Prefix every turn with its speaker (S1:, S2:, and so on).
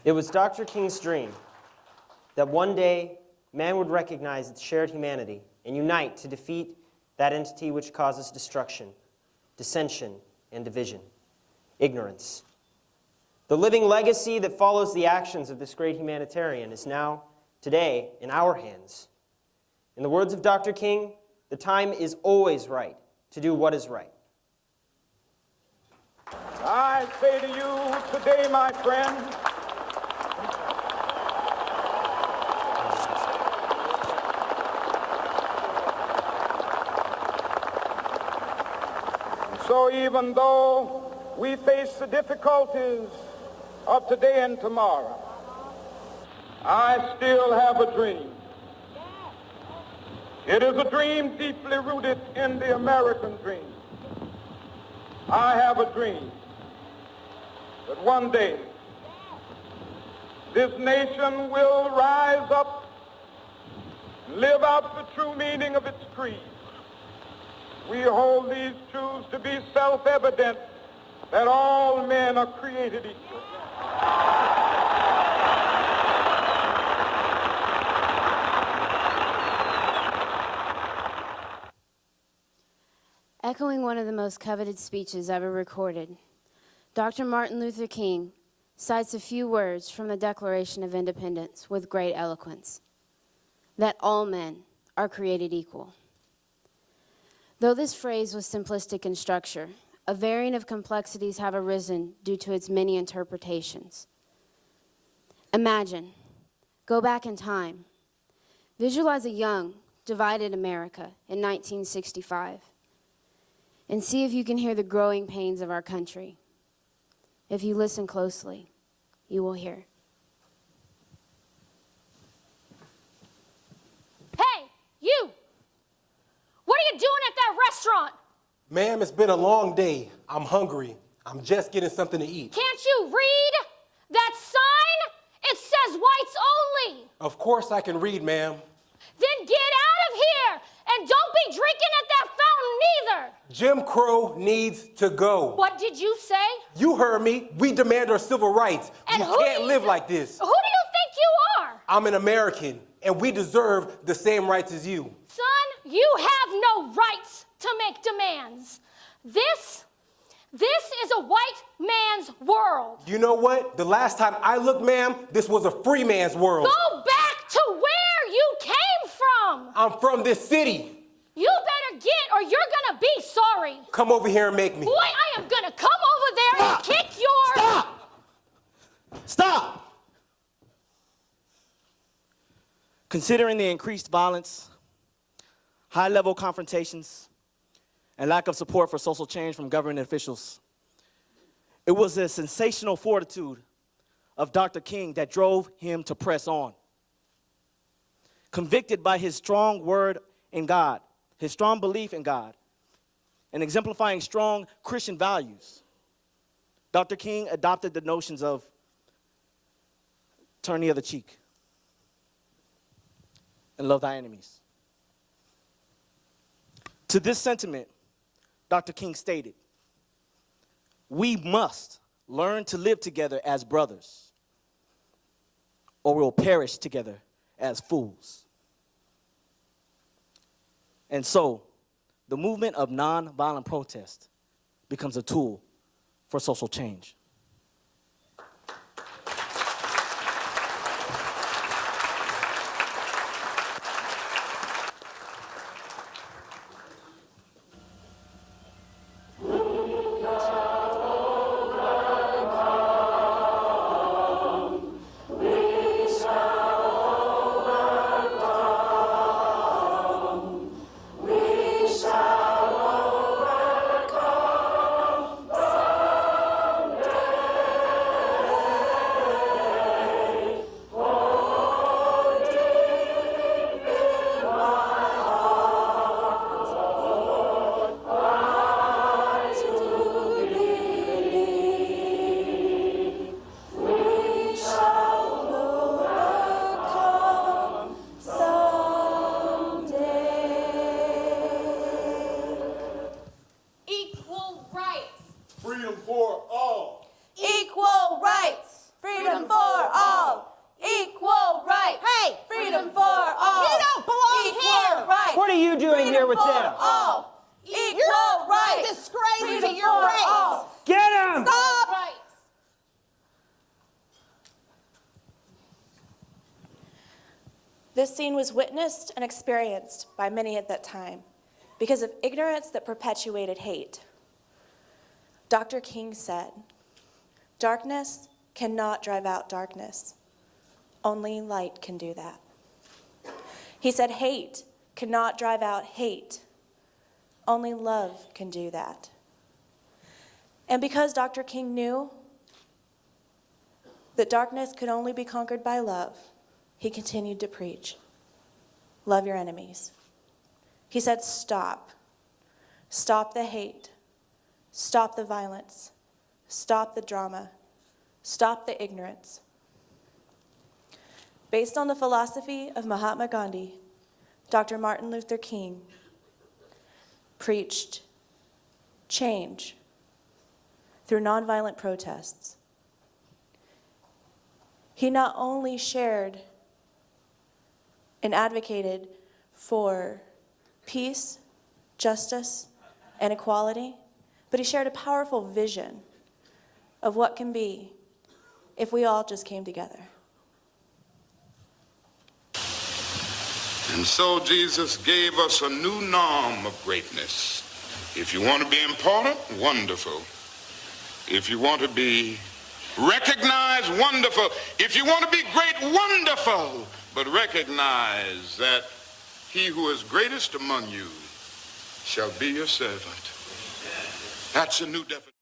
S1: It was Dr. King's dream that one day man would recognize its shared humanity and unite to defeat that entity which causes destruction, dissension, and division, ignorance. The living legacy that follows the actions of this great humanitarian is now, today, in our hands. In the words of Dr. King, the time is always right to do what is right.
S2: I say to you today, my friend, so even though we face the difficulties of today and tomorrow, I still have a dream. It is a dream deeply rooted in the American dream. I have a dream that one day this nation will rise up and live out the true meaning of its creed. We hold these truths to be self-evident, that all men are created equal.
S3: Echoing one of the most coveted speeches ever recorded, Dr. Martin Luther King cites a few words from the Declaration of Independence with great eloquence, that all men are created equal. Though this phrase was simplistic in structure, a variant of complexities have arisen due to its many interpretations. Imagine, go back in time, visualize a young, divided America in 1965, and see if you can hear the growing pains of our country. If you listen closely, you will hear.
S4: Hey, you! What are you doing at that restaurant?
S5: Ma'am, it's been a long day. I'm hungry. I'm just getting something to eat.
S4: Can't you read that sign? It says whites only.
S5: Of course I can read, ma'am.
S4: Then get out of here and don't be drinking at that fountain either.
S5: Jim Crow needs to go.
S4: What did you say?
S5: You heard me. We demand our civil rights.
S4: And
S5: we can't live like this.
S4: Who do you think you are?
S5: I'm an American, and we deserve the same rights as you.
S4: Son, you have no rights to make demands. This is a white man's world.
S5: You know what? The last time I looked, ma'am, this was a free man's world.
S4: Go back to where you came from.
S5: I'm from this city.
S4: You better get or you're gonna be sorry.
S5: Come over here and make me.
S4: Boy, I am gonna come over there and kick your...
S6: Stop! Stop! Considering the increased violence, high-level confrontations, and lack of support for social change from government officials, it was the sensational fortitude of Dr. King that drove him to press on. Convicted by his strong word in God, his strong belief in God, and exemplifying strong Christian values, Dr. King adopted the notions of turn the other cheek and love thy enemies. To this sentiment, Dr. King stated, we must learn to live together as brothers, or we'll perish together as fools. And so, the movement of nonviolent protest becomes a tool for social change.
S7: a disgrace to your race.
S1: Get him!
S7: Stop.
S4: Right.
S8: This scene was witnessed and experienced by many at that time because of ignorance that perpetuated hate. Dr. King said, "Darkness cannot drive out darkness. Only light can do that." He said, "Hate cannot drive out hate. Only love can do that." And because Dr. King knew that darkness could only be conquered by love, he continued to preach, "Love your enemies." He said, "Stop. Stop the hate. Stop the violence. Stop the drama. Stop the ignorance." Based on the philosophy of Mahatma Gandhi, Dr. Martin Luther King preached change through nonviolent protests. He not only shared and advocated for peace, justice, and equality, but he shared a powerful vision of what can be if we all just came together.
S2: And so Jesus gave us a new norm of greatness. If you want to be important, wonderful. If you want to be recognized, wonderful. If you want to be great, wonderful. But recognize that he who is greatest among you shall be your servant. That's a new definition.